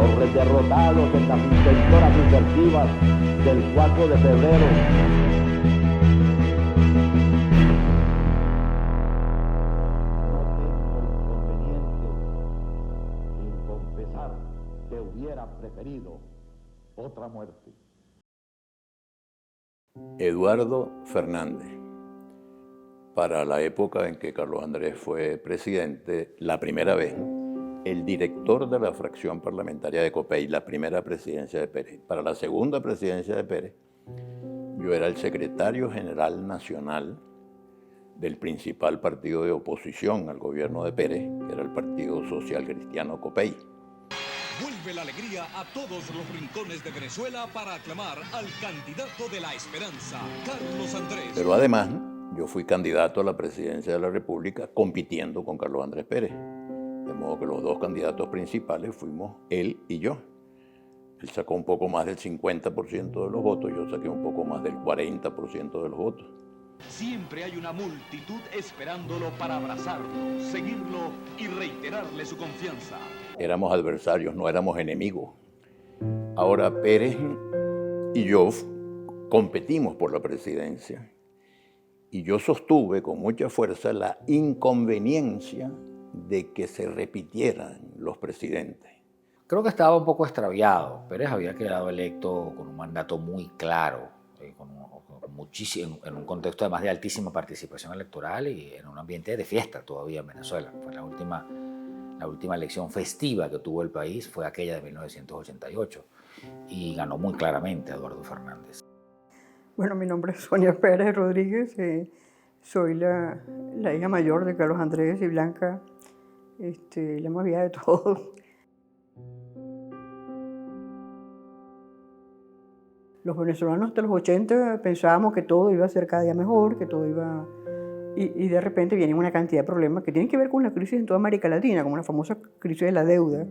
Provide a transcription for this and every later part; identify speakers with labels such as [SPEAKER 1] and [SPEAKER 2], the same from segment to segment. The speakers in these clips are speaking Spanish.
[SPEAKER 1] los derrotados en las intentonas subversivas del 4 de febrero. No tengo inconveniente en confesar que hubiera preferido otra muerte.
[SPEAKER 2] Eduardo Fernández. Para la época en que Carlos Andrés fue presidente, la primera vez, el director de la fracción parlamentaria de Copey, la primera presidencia de Pérez. Para la segunda presidencia de Pérez, yo era el secretario general nacional del principal partido de oposición al gobierno de Pérez, que era el Partido Social Cristiano Copey.
[SPEAKER 3] Vuelve la alegría a todos los rincones de Venezuela para aclamar al candidato de la esperanza, Carlos Andrés.
[SPEAKER 2] Pero además, yo fui candidato a la presidencia de la República compitiendo con Carlos Andrés Pérez. De modo que los dos candidatos principales fuimos él y yo. Él sacó un poco más del 50% de los votos, yo saqué un poco más del 40% de los votos.
[SPEAKER 3] Siempre hay una multitud esperándolo para abrazarlo, seguirlo y reiterarle su confianza.
[SPEAKER 2] Éramos adversarios, no éramos enemigos. Ahora Pérez y yo competimos por la presidencia y yo sostuve con mucha fuerza la inconveniencia de que se repitieran los presidentes.
[SPEAKER 4] Creo que estaba un poco extraviado. Pérez había quedado electo con un mandato muy claro, en un contexto además de altísima participación electoral y en un ambiente de fiesta todavía en Venezuela. Fue la última elección festiva que tuvo el país fue aquella de 1988 y ganó muy claramente Eduardo Fernández.
[SPEAKER 5] Bueno, mi nombre es Sonia Pérez Rodríguez, soy la hija mayor de Carlos Andrés y Blanca, la más vieja de todos. Los venezolanos hasta los 80 pensábamos que todo iba a ser cada día mejor, que todo iba... Y de repente vienen una cantidad de problemas que tienen que ver con la crisis en toda América Latina, como la famosa crisis de la deuda.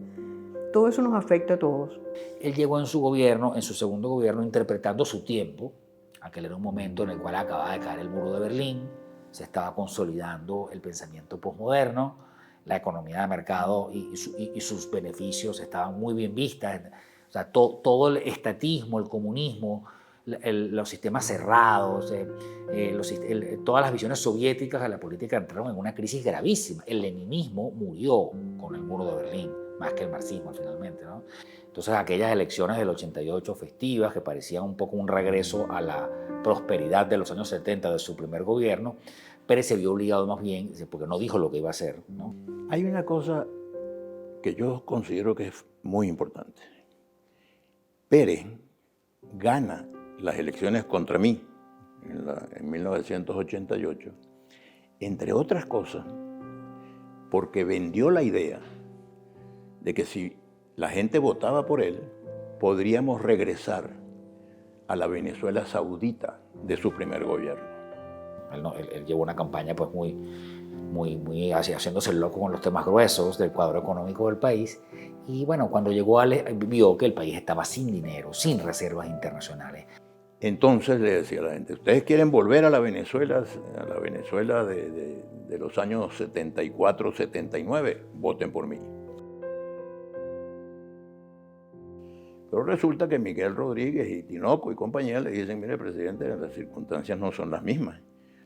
[SPEAKER 5] Todo eso nos afecta a todos.
[SPEAKER 4] Él llegó en su gobierno, en su segundo gobierno, interpretando su tiempo. Aquel era un momento en el cual acababa de caer el muro de Berlín, se estaba consolidando el pensamiento posmoderno, la economía de mercado y sus beneficios estaban muy bien vistas. O sea, todo el estatismo, el comunismo, los sistemas cerrados, todas las visiones soviéticas de la política entraron en una crisis gravísima. El leninismo murió con el muro de Berlín, más que el marxismo finalmente, ¿no? Entonces aquellas elecciones del 88 festivas que parecían un poco un regreso a la prosperidad de los años 70 de su primer gobierno, Pérez se vio obligado más bien, porque no dijo lo que iba a hacer, ¿no?
[SPEAKER 2] Hay una cosa que yo considero que es muy importante. Pérez gana las elecciones contra mí en 1988, entre otras cosas, porque vendió la idea de que si la gente votaba por él, podríamos regresar a la Venezuela saudita de su primer gobierno.
[SPEAKER 4] Él llevó una campaña pues muy haciéndose el loco con los temas gruesos del cuadro económico del país. Y bueno, cuando llegó vio que el país estaba sin dinero, sin reservas internacionales.
[SPEAKER 2] Entonces le decía a la gente, ustedes quieren volver a la Venezuela de los años 74, 79, voten por mí. Pero resulta que Miguel Rodríguez y Tinoco y compañía le dicen, mire, presidente, las circunstancias no son las mismas.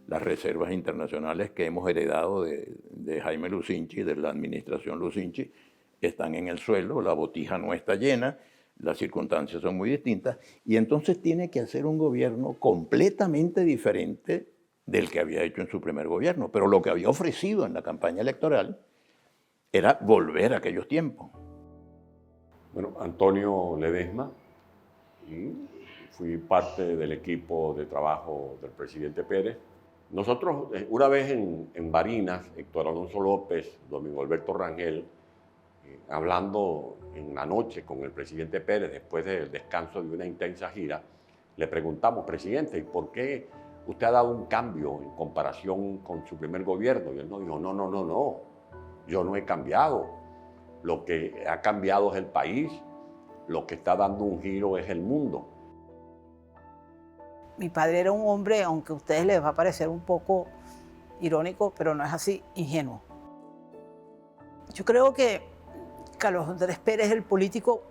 [SPEAKER 2] Las reservas internacionales que hemos heredado de Jaime Lucinchi, de la administración Lucinchi, están en el suelo, la botija no está llena, las circunstancias son muy distintas, y entonces tiene que hacer un gobierno completamente diferente del que había hecho en su primer gobierno. Pero lo que había ofrecido en la campaña electoral era volver a aquellos tiempos.
[SPEAKER 6] Bueno, Antonio Ledesma, fui parte del equipo de trabajo del presidente Pérez. Nosotros, una vez en Barinas, Héctor Alonso López, Domingo Alberto Rangel, hablando en la noche con el presidente Pérez después del descanso de una intensa gira, le preguntamos, presidente, ¿por qué usted ha dado un cambio en comparación con su primer gobierno? Y él nos dijo, no, yo no he cambiado. Lo que ha cambiado es el país, lo que está dando un giro es el mundo.
[SPEAKER 7] Mi padre era un hombre, aunque a ustedes les va a parecer un poco irónico, pero no es así, ingenuo. Yo creo que Carlos Andrés Pérez es el político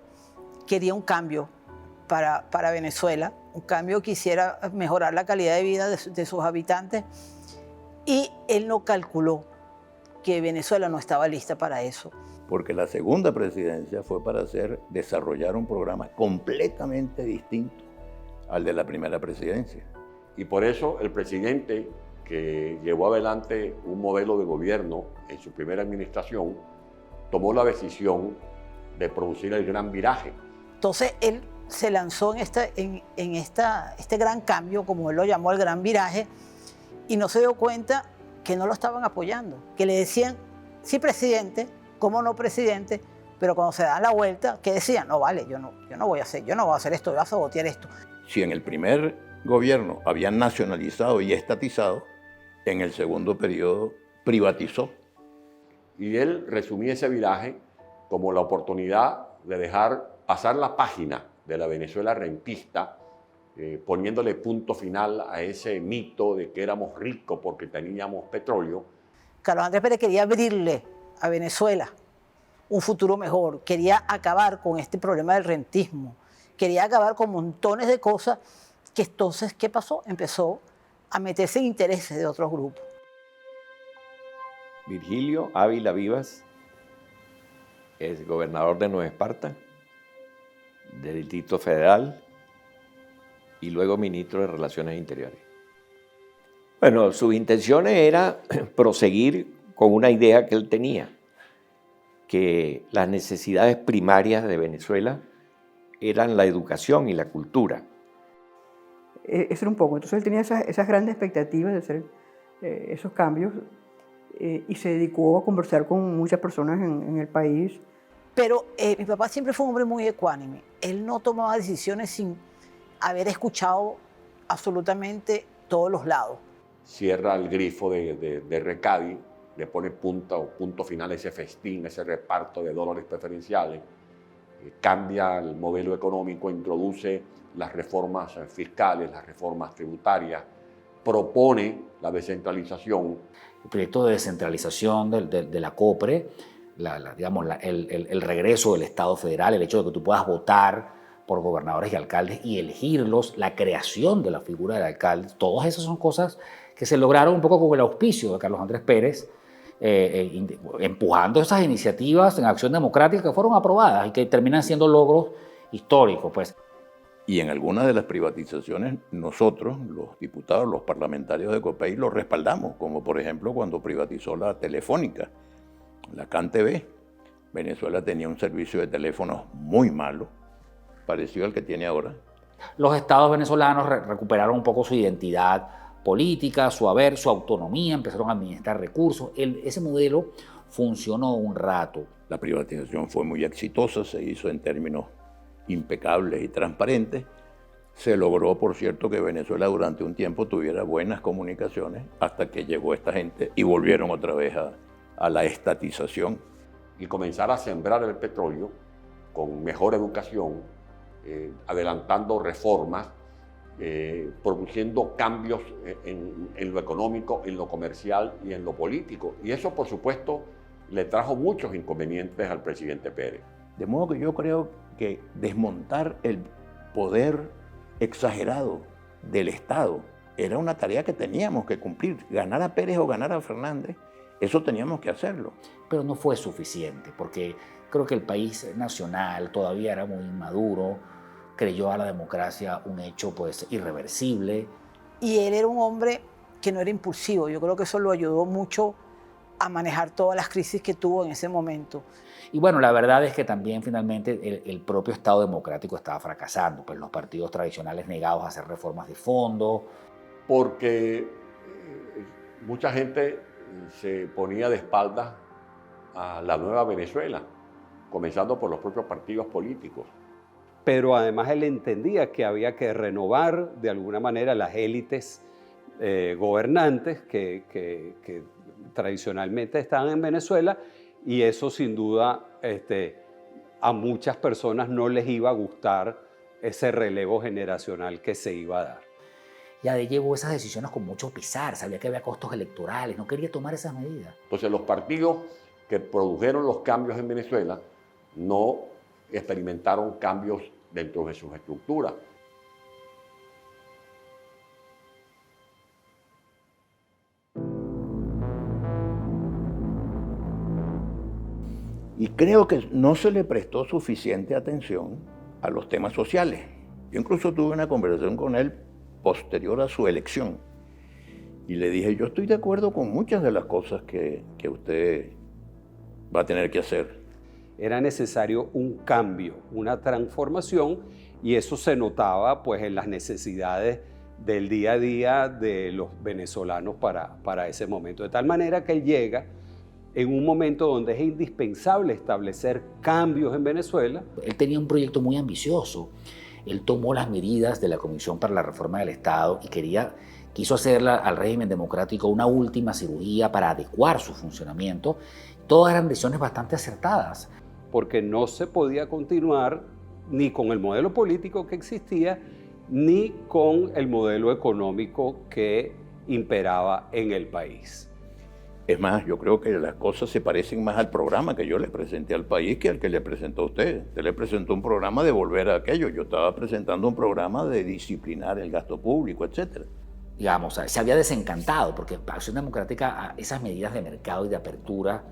[SPEAKER 7] quería un cambio para Venezuela, un cambio que hiciera mejorar la calidad de vida de sus habitantes, y él no calculó que Venezuela no estaba lista para eso.
[SPEAKER 2] Porque la segunda presidencia fue para desarrollar un programa completamente distinto al de la primera presidencia.
[SPEAKER 6] Y por eso el presidente, que llevó adelante un modelo de gobierno en su primera administración, tomó la decisión de producir el gran viraje.
[SPEAKER 7] Entonces él se lanzó en este gran cambio, como él lo llamó, el gran viraje, y no se dio cuenta que no lo estaban apoyando, que le decían, sí, presidente, cómo no, presidente, pero cuando se dan la vuelta, ¿qué decían? No, vale, yo no voy a hacer esto, voy a sabotear esto.
[SPEAKER 2] Si en el primer gobierno habían nacionalizado y estatizado, en el segundo periodo privatizó.
[SPEAKER 6] Y él resumía ese viraje como la oportunidad de dejar pasar la página de la Venezuela rentista, poniéndole punto final a ese mito de que éramos ricos porque teníamos petróleo.
[SPEAKER 7] Carlos Andrés Pérez quería abrirle a Venezuela un futuro mejor, quería acabar con este problema del rentismo, quería acabar con montones de cosas que entonces, ¿qué pasó? Empezó a meterse en intereses de otros grupos.
[SPEAKER 8] Virgilio Ávila Vivas es gobernador de Nueva Esparta, del Distrito Federal y luego ministro de Relaciones Interiores. Bueno, sus intenciones era proseguir con una idea que él tenía, que las necesidades primarias de Venezuela eran la educación y la cultura.
[SPEAKER 5] Eso era un poco. Entonces él tenía esas grandes expectativas de hacer esos cambios y se dedicó a conversar con muchas personas en el país.
[SPEAKER 7] Pero mi papá siempre fue un hombre muy ecuánime. Él no tomaba decisiones sin haber escuchado absolutamente todos los lados.
[SPEAKER 6] Cierra el grifo de Recadi, le pone punto final a ese festín, ese reparto de dólares preferenciales, cambia el modelo económico, introduce las reformas fiscales, las reformas tributarias, propone la descentralización.
[SPEAKER 4] El proyecto de descentralización de la COPRE, el regreso del Estado federal, el hecho de que tú puedas votar por gobernadores y alcaldes y elegirlos, la creación de la figura del alcalde, todas esas son cosas que se lograron un poco con el auspicio de Carlos Andrés Pérez, empujando esas iniciativas en acción democrática que fueron aprobadas y que terminan siendo logros históricos, pues.
[SPEAKER 2] Y en algunas de las privatizaciones nosotros, los diputados, los parlamentarios de COPEI, lo respaldamos, como por ejemplo cuando privatizó la Telefónica, la CanTV. Venezuela tenía un servicio de teléfonos muy malo, parecido al que tiene ahora.
[SPEAKER 4] Los estados venezolanos recuperaron un poco su identidad política, su haber, su autonomía, empezaron a administrar recursos. Ese modelo funcionó un rato.
[SPEAKER 2] La privatización fue muy exitosa, se hizo en términos impecables y transparentes. Se logró, por cierto, que Venezuela durante un tiempo tuviera buenas comunicaciones hasta que llegó esta gente y volvieron otra vez a la estatización.
[SPEAKER 6] Y comenzar a sembrar el petróleo con mejor educación, adelantando reformas, produciendo cambios en lo económico, en lo comercial y en lo político. Y eso, por supuesto, le trajo muchos inconvenientes al presidente Pérez.
[SPEAKER 2] De modo que yo creo que desmontar el poder exagerado del Estado era una tarea que teníamos que cumplir. Ganar a Pérez o ganar a Fernández, eso teníamos que hacerlo.
[SPEAKER 4] Pero no fue suficiente, porque creo que el país nacional todavía era muy inmaduro, creyó a la democracia un hecho pues irreversible.
[SPEAKER 7] Y él era un hombre que no era impulsivo. Yo creo que eso lo ayudó mucho a manejar todas las crisis que tuvo en ese momento.
[SPEAKER 4] Y bueno, la verdad es que también finalmente el propio Estado democrático estaba fracasando, pues los partidos tradicionales negados a hacer reformas de fondo.
[SPEAKER 6] Porque mucha gente se ponía de espaldas a la nueva Venezuela, comenzando por los propios partidos políticos.
[SPEAKER 9] Pero además él entendía que había que renovar de alguna manera las élites gobernantes que tradicionalmente estaban en Venezuela, y eso sin duda a muchas personas no les iba a gustar ese relevo generacional que se iba a dar.
[SPEAKER 4] Ya llevó esas decisiones con mucho pesar, sabía que había costos electorales, no quería tomar esas medidas.
[SPEAKER 6] Entonces los partidos que produjeron los cambios en Venezuela no experimentaron cambios dentro de sus estructuras.
[SPEAKER 2] Y creo que no se le prestó suficiente atención a los temas sociales. Yo incluso tuve una conversación con él posterior a su elección y le dije, yo estoy de acuerdo con muchas de las cosas que usted va a tener que hacer.
[SPEAKER 9] Era necesario un cambio, una transformación, y eso se notaba pues en las necesidades del día a día de los venezolanos para ese momento. De tal manera que él llega en un momento donde es indispensable establecer cambios en Venezuela.
[SPEAKER 4] Él tenía un proyecto muy ambicioso. Él tomó las medidas de la Comisión para la Reforma del Estado y quiso hacerla al régimen democrático una última cirugía para adecuar su funcionamiento. Todas eran decisiones bastante acertadas.
[SPEAKER 9] Porque no se podía continuar ni con el modelo político que existía, ni con el modelo económico que imperaba en el país.
[SPEAKER 2] Es más, yo creo que las cosas se parecen más al programa que yo le presenté al país que al que le presentó a usted. Usted le presentó un programa de volver a aquello. Yo estaba presentando un programa de disciplinar el gasto público, etc.
[SPEAKER 4] Digamos, se había desencantado porque Acción Democrática, esas medidas de mercado y de apertura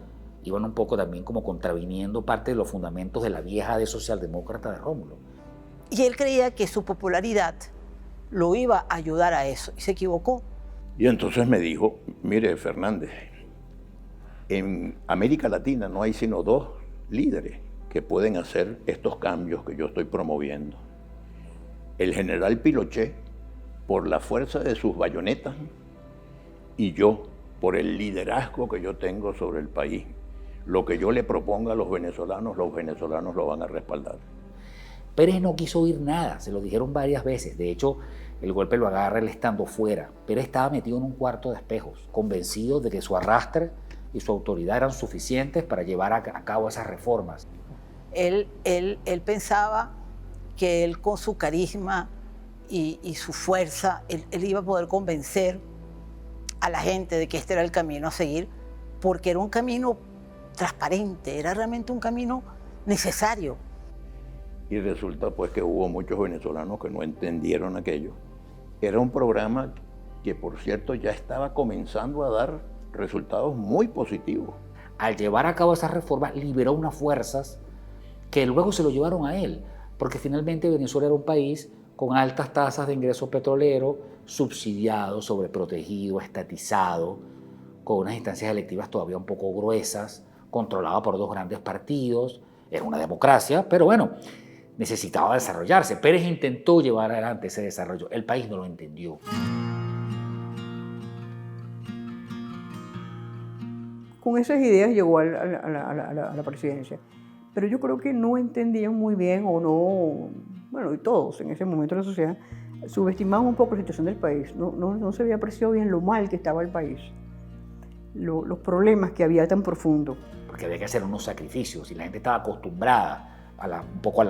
[SPEAKER 4] iban un poco también como contraviniendo parte de los fundamentos de la vieja de socialdemócrata de Rómulo.
[SPEAKER 7] Y él creía que su popularidad lo iba a ayudar a eso y se equivocó.
[SPEAKER 2] Y entonces me dijo, mire Fernández, en América Latina no hay sino dos líderes que pueden hacer estos cambios que yo estoy promoviendo. El general Pinochet, por la fuerza de sus bayonetas, y yo, por el liderazgo que yo tengo sobre el país. Lo que yo le proponga a los venezolanos lo van a respaldar.
[SPEAKER 4] Pérez no quiso oír nada, se lo dijeron varias veces. De hecho, el golpe lo agarra él estando fuera. Pérez estaba metido en un cuarto de espejos, convencido de que su arrastre y su autoridad eran suficientes para llevar a cabo esas reformas.
[SPEAKER 7] Él pensaba que él con su carisma y su fuerza, él iba a poder convencer a la gente de que este era el camino a seguir, porque era un camino transparente, era realmente un camino necesario.
[SPEAKER 2] Y resulta pues que hubo muchos venezolanos que no entendieron aquello. Era un programa que, por cierto, ya estaba comenzando a dar resultados muy positivos.
[SPEAKER 4] Al llevar a cabo esas reformas, liberó unas fuerzas que luego se lo llevaron a él, porque finalmente Venezuela era un país con altas tasas de ingreso petrolero, subsidiado, sobreprotegido, estatizado, con unas instancias electivas todavía un poco gruesas, controlado por dos grandes partidos. Era una democracia, pero bueno, necesitaba desarrollarse. Pérez intentó llevar adelante ese desarrollo. El país no lo entendió.
[SPEAKER 5] Con esas ideas llegó a la presidencia. Pero yo creo que no entendían muy bien, o no, bueno, y todos en ese momento de la sociedad, subestimaban un poco la situación del país. No se había apreciado bien lo mal que estaba el país, los problemas que había tan profundos.
[SPEAKER 4] Porque había que hacer unos sacrificios y la gente estaba acostumbrada un poco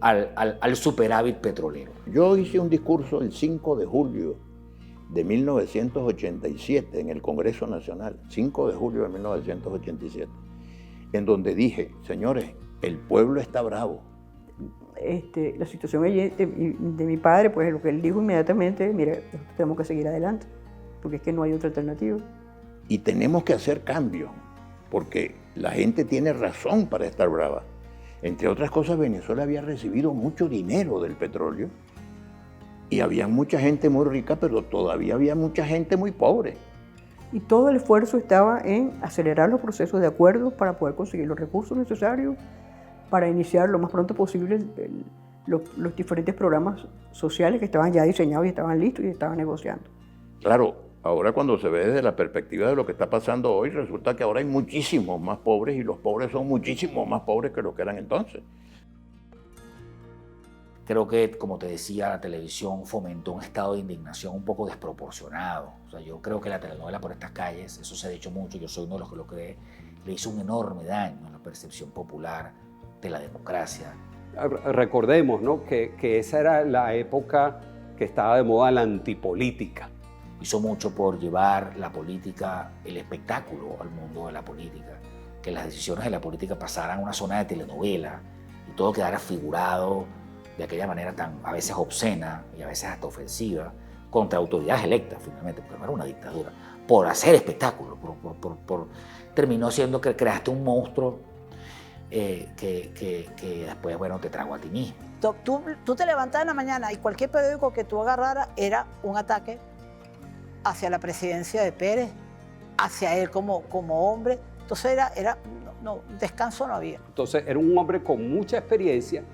[SPEAKER 4] al superávit petrolero.
[SPEAKER 2] Yo hice un discurso el 5 de julio de 1987 en el Congreso Nacional, 5 de julio de 1987, en donde dije, señores, el pueblo está bravo.
[SPEAKER 5] La situación de mi padre, pues lo que él dijo inmediatamente, mira, tenemos que seguir adelante, porque es que no hay otra alternativa.
[SPEAKER 2] Y tenemos que hacer cambios, porque la gente tiene razón para estar brava. Entre otras cosas, Venezuela había recibido mucho dinero del petróleo y había mucha gente muy rica, pero todavía había mucha gente muy pobre.
[SPEAKER 5] Y todo el esfuerzo estaba en acelerar los procesos de acuerdo para poder conseguir los recursos necesarios para iniciar lo más pronto posible los diferentes programas sociales que estaban ya diseñados y estaban listos y estaban negociando.
[SPEAKER 2] Claro, ahora cuando se ve desde la perspectiva de lo que está pasando hoy, resulta que ahora hay muchísimos más pobres y los pobres son muchísimos más pobres que los que eran entonces.
[SPEAKER 4] Creo que, como te decía, la televisión fomentó un estado de indignación un poco desproporcionado. O sea, yo creo que la telenovela Por estas calles, eso se ha dicho mucho, yo soy uno de los que lo cree, le hizo un enorme daño a la percepción popular de la democracia.
[SPEAKER 9] Recordemos, ¿no?, que esa era la época que estaba de moda la antipolítica.
[SPEAKER 4] Hizo mucho por llevar la política, el espectáculo al mundo de la política, que las decisiones de la política pasaran a una zona de telenovela y todo quedara figurado de aquella manera tan a veces obscena y a veces hasta ofensiva contra autoridades electas, finalmente, porque no era una dictadura, por hacer espectáculo, terminó siendo que creaste un monstruo que después, bueno, te tragó a ti mismo.
[SPEAKER 7] Tú te levantabas en la mañana y cualquier periódico que tú agarraras era un ataque hacia la presidencia de Pérez, hacia él como hombre. Entonces descanso no había.
[SPEAKER 9] Entonces era un hombre con mucha experiencia,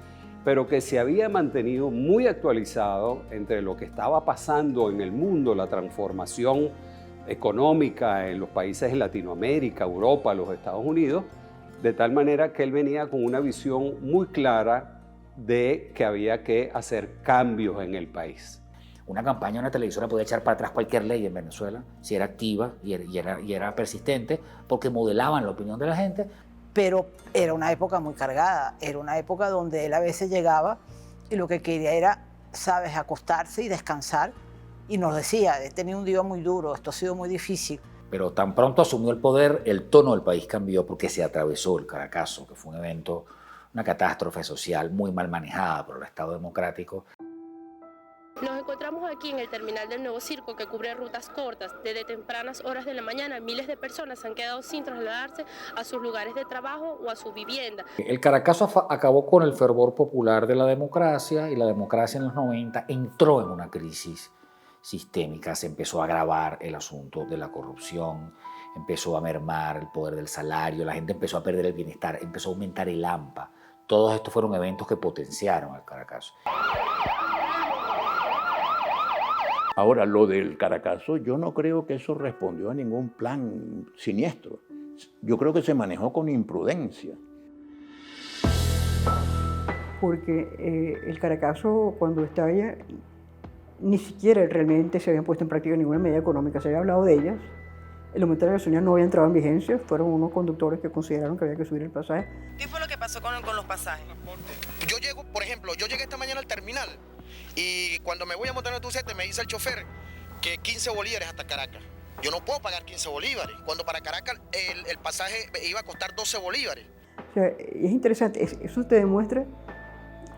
[SPEAKER 9] pero que se había mantenido muy actualizado entre lo que estaba pasando en el mundo, la transformación económica en los países de Latinoamérica, Europa, los Estados Unidos, de tal manera que él venía con una visión muy clara de que había que hacer cambios en el país.
[SPEAKER 4] Una campaña, una televisora podía echar para atrás cualquier ley en Venezuela si era activa y era persistente, porque modelaban la opinión de la gente.
[SPEAKER 7] Pero era una época muy cargada, era una época donde él a veces llegaba y lo que quería era, sabes, acostarse y descansar, y nos decía, he tenido un día muy duro, esto ha sido muy difícil.
[SPEAKER 4] Pero tan pronto asumió el poder, el tono del país cambió porque se atravesó el Caracazo, que fue un evento, una catástrofe social muy mal manejada por el Estado democrático.
[SPEAKER 10] Nos encontramos aquí en el terminal del Nuevo Circo, que cubre rutas cortas. Desde tempranas horas de la mañana, miles de personas han quedado sin trasladarse a sus lugares de trabajo o a su vivienda.
[SPEAKER 4] El Caracazo acabó con el fervor popular de la democracia, y la democracia en los 90 entró en una crisis sistémica. Se empezó a agravar el asunto de la corrupción, empezó a mermar el poder del salario, la gente empezó a perder el bienestar, empezó a aumentar el AMPA. Todos estos fueron eventos que potenciaron al Caracazo.
[SPEAKER 2] Ahora, lo del Caracazo, yo no creo que eso respondió a ningún plan siniestro. Yo creo que se manejó con imprudencia.
[SPEAKER 5] Porque el Caracazo, cuando estalla, ni siquiera realmente se habían puesto en práctica ninguna medida económica. Se había hablado de ellas. El aumento de la gasolina no había entrado en vigencia. Fueron unos conductores que consideraron que había que subir el pasaje.
[SPEAKER 11] ¿Qué fue lo que pasó con los pasajes?
[SPEAKER 12] Yo llegué esta mañana al terminal y cuando me voy a montar en tu set me dice el chofer que 15 bolívares hasta Caracas. Yo no puedo pagar 15 bolívares, cuando para Caracas el pasaje iba a costar 12 bolívares.
[SPEAKER 5] O sea, es interesante, eso te demuestra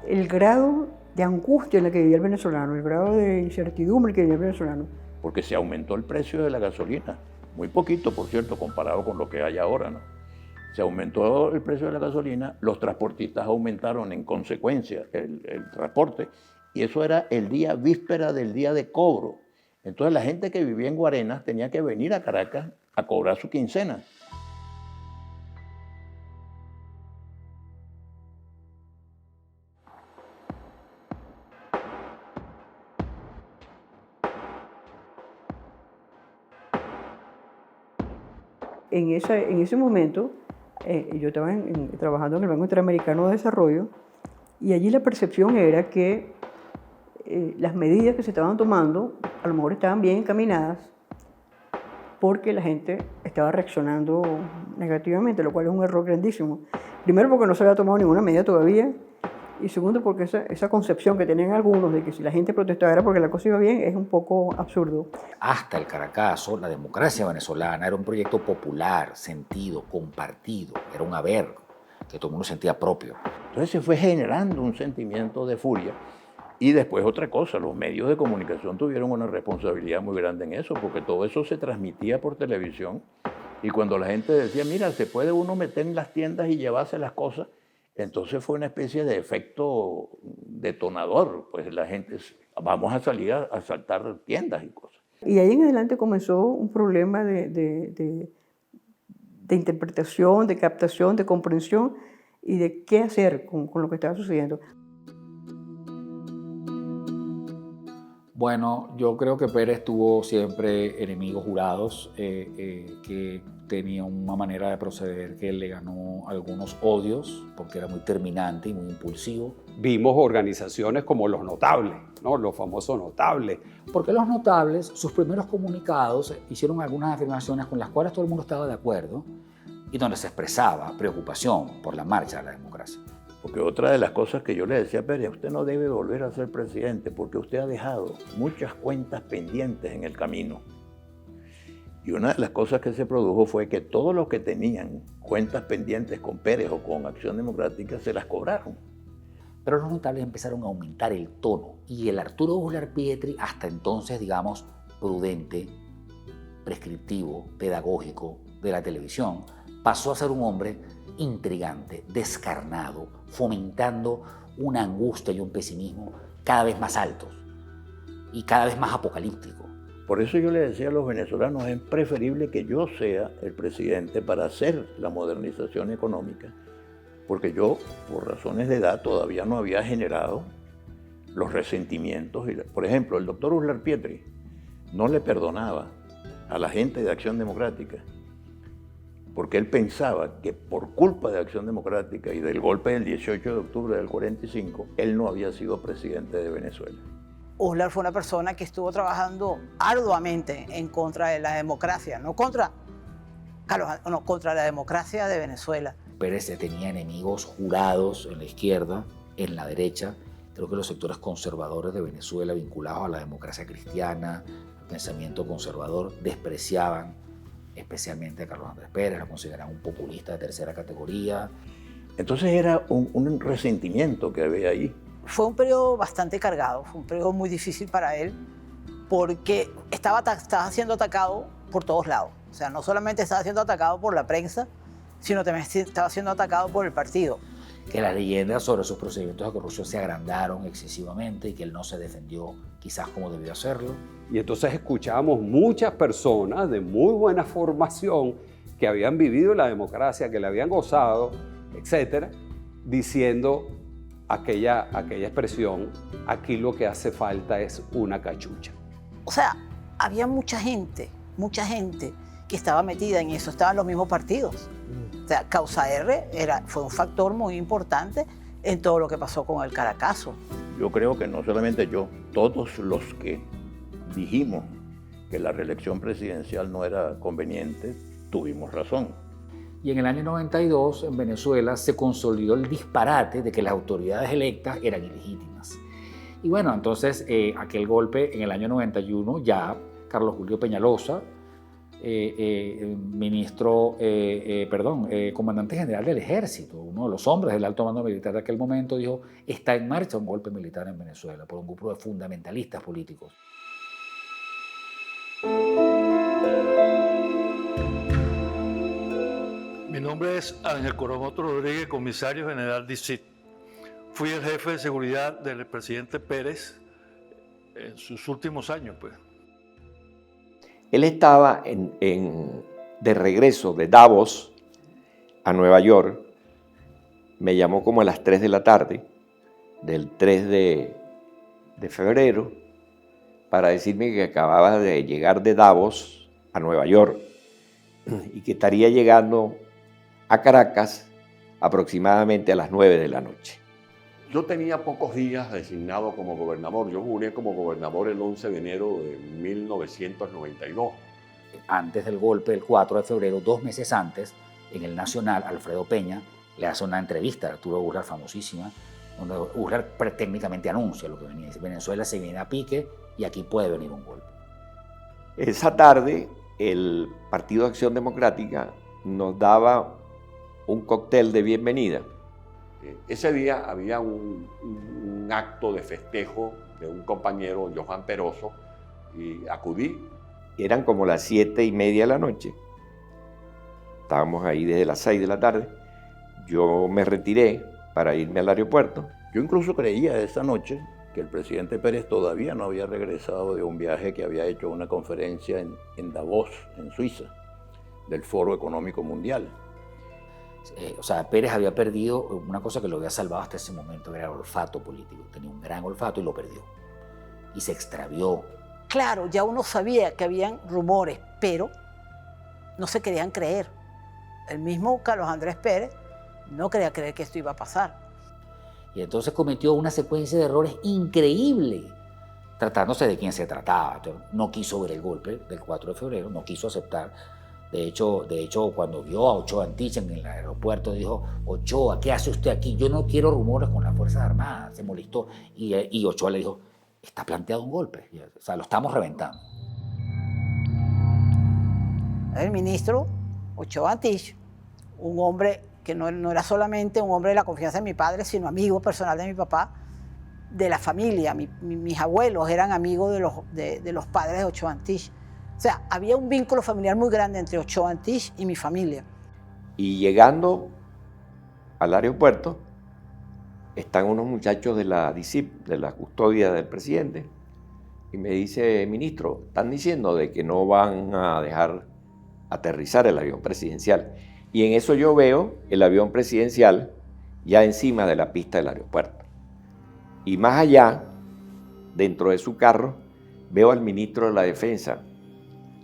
[SPEAKER 5] el grado de angustia en la que vivía el venezolano, el grado de incertidumbre que vivía el venezolano.
[SPEAKER 2] Porque se aumentó el precio de la gasolina, muy poquito, por cierto, comparado con lo que hay ahora, ¿no? Se aumentó el precio de la gasolina, los transportistas aumentaron en consecuencia el transporte, y eso era el día víspera del día de cobro. Entonces la gente que vivía en Guarenas tenía que venir a Caracas a cobrar su quincena.
[SPEAKER 5] En ese momento, yo estaba trabajando en el Banco Interamericano de Desarrollo, y allí la percepción era que las medidas que se estaban tomando a lo mejor estaban bien encaminadas, porque la gente estaba reaccionando negativamente, lo cual es un error grandísimo. Primero, porque no se había tomado ninguna medida todavía, y segundo, porque esa concepción que tenían algunos de que si la gente protestaba era porque la cosa iba bien, es un poco absurdo.
[SPEAKER 4] Hasta el Caracazo, la democracia venezolana era un proyecto popular, sentido, compartido, era un haber que todo el mundo sentía propio.
[SPEAKER 2] Entonces se fue generando un sentimiento de furia. Y después otra cosa, los medios de comunicación tuvieron una responsabilidad muy grande en eso, porque todo eso se transmitía por televisión, y cuando la gente decía, mira, se puede uno meter en las tiendas y llevarse las cosas, entonces fue una especie de efecto detonador, pues la gente, vamos a salir a asaltar tiendas y cosas.
[SPEAKER 5] Y ahí en adelante comenzó un problema de interpretación, de captación, de comprensión y de qué hacer con lo que estaba sucediendo.
[SPEAKER 4] Bueno, yo creo que Pérez tuvo siempre enemigos jurados que tenían una manera de proceder que le ganó algunos odios porque era muy terminante y muy impulsivo.
[SPEAKER 9] Vimos organizaciones como los notables, ¿no? Los famosos notables.
[SPEAKER 4] Porque los notables, sus primeros comunicados, hicieron algunas afirmaciones con las cuales todo el mundo estaba de acuerdo y donde se expresaba preocupación por la marcha de la democracia.
[SPEAKER 2] Porque otra de las cosas que yo le decía a Pérez, usted no debe volver a ser presidente porque usted ha dejado muchas cuentas pendientes en el camino. Y una de las cosas que se produjo fue que todos los que tenían cuentas pendientes con Pérez o con Acción Democrática se las cobraron.
[SPEAKER 4] Pero los notables empezaron a aumentar el tono y el Arturo Uslar Pietri, hasta entonces, digamos, prudente, prescriptivo, pedagógico de la televisión, pasó a ser un hombre intrigante, descarnado, fomentando una angustia y un pesimismo cada vez más altos y cada vez más apocalíptico.
[SPEAKER 2] Por eso yo le decía a los venezolanos, es preferible que yo sea el presidente para hacer la modernización económica, porque yo, por razones de edad, todavía no había generado los resentimientos. Por ejemplo, el doctor Uslar Pietri no le perdonaba a la gente de Acción Democrática, porque él pensaba que por culpa de Acción Democrática y del golpe del 18 de octubre del 45, él no había sido presidente de Venezuela.
[SPEAKER 7] Uslar fue una persona que estuvo trabajando arduamente en contra de la democracia, no contra la democracia de Venezuela.
[SPEAKER 4] Pérez tenía enemigos jurados en la izquierda, en la derecha. Creo que los sectores conservadores de Venezuela, vinculados a la democracia cristiana, al pensamiento conservador, despreciaban especialmente a Carlos Andrés Pérez, lo consideraban un populista de tercera categoría.
[SPEAKER 2] Entonces era un resentimiento que había ahí.
[SPEAKER 7] Fue un periodo bastante cargado, fue un periodo muy difícil para él, porque estaba siendo atacado por todos lados. O sea, no solamente estaba siendo atacado por la prensa, sino también estaba siendo atacado por el partido.
[SPEAKER 4] Que las leyendas sobre sus procedimientos de corrupción se agrandaron excesivamente y que él no se defendió quizás como debió hacerlo.
[SPEAKER 9] Y entonces escuchábamos muchas personas de muy buena formación que habían vivido la democracia, que la habían gozado, etcétera, diciendo aquella expresión: aquí lo que hace falta es una cachucha.
[SPEAKER 7] O sea, había mucha gente que estaba metida en eso, estaban los mismos partidos. O sea, Causa R fue un factor muy importante en todo lo que pasó con el Caracazo.
[SPEAKER 2] Yo creo que no solamente yo, todos los que dijimos que la reelección presidencial no era conveniente, tuvimos razón.
[SPEAKER 4] Y en el año 92, en Venezuela, se consolidó el disparate de que las autoridades electas eran ilegítimas. Y bueno, entonces aquel golpe en el año 91, ya Carlos Julio Peñalosa, comandante general del ejército, uno de los hombres del alto mando militar de aquel momento, dijo: está en marcha un golpe militar en Venezuela por un grupo de fundamentalistas políticos.
[SPEAKER 13] Mi nombre es Ángel Coromoto Rodríguez, comisario general de ICIT. Fui el jefe de seguridad del presidente Pérez en sus últimos años, pues.
[SPEAKER 8] Él estaba de regreso de Davos a Nueva York. Me llamó como a las 3 de la tarde del 3 de febrero para decirme que acababa de llegar de Davos a Nueva York y que estaría llegando a Caracas aproximadamente a las 9 de la noche.
[SPEAKER 6] Yo tenía pocos días designado como gobernador. Yo juré como gobernador el 11 de enero de 1992.
[SPEAKER 4] Antes del golpe, el 4 de febrero, 2 meses antes, en el Nacional, Alfredo Peña le hace una entrevista a Arturo Uslar, famosísima, donde Uslar técnicamente anuncia lo que venía. Dice: Venezuela se viene a pique y aquí puede venir un golpe.
[SPEAKER 8] Esa tarde, el Partido de Acción Democrática nos daba un cóctel de bienvenida.
[SPEAKER 6] Ese día había un acto de festejo de un compañero, Johan Peroso, y acudí.
[SPEAKER 8] Eran como las 7:30 de la noche. Estábamos ahí desde las 6 de la tarde. Yo me retiré para irme al aeropuerto.
[SPEAKER 2] Yo incluso creía esa noche que el presidente Pérez todavía no había regresado de un viaje que había hecho, una conferencia en Davos, en Suiza, del Foro Económico Mundial.
[SPEAKER 4] O sea, Pérez había perdido una cosa que lo había salvado hasta ese momento, que era el olfato político. Tenía un gran olfato y lo perdió. Y se extravió.
[SPEAKER 7] Claro, ya uno sabía que habían rumores, pero no se querían creer. El mismo Carlos Andrés Pérez no quería creer que esto iba a pasar.
[SPEAKER 4] Y entonces cometió una secuencia de errores increíble, tratándose de quién se trataba. No quiso ver el golpe del 4 de febrero, no quiso aceptar. De hecho, cuando vio a Ochoa Antich en el aeropuerto, dijo: Ochoa, ¿qué hace usted aquí? Yo no quiero rumores con las Fuerzas Armadas. Se molestó. Y Ochoa le dijo: está planteado un golpe. O sea, lo estamos reventando.
[SPEAKER 7] El ministro Ochoa Antich, un hombre que no era solamente un hombre de la confianza de mi padre, sino amigo personal de mi papá, de la familia. Mis abuelos eran amigos de los padres de Ochoa Antich. O sea, había un vínculo familiar muy grande entre Ochoa Antich y mi familia.
[SPEAKER 8] Y llegando al aeropuerto, están unos muchachos de la DICIP, de la custodia del presidente, y me dice, ministro, están diciendo de que no van a dejar aterrizar el avión presidencial. Y en eso yo veo el avión presidencial ya encima de la pista del aeropuerto. Y más allá, dentro de su carro, veo al ministro de la Defensa,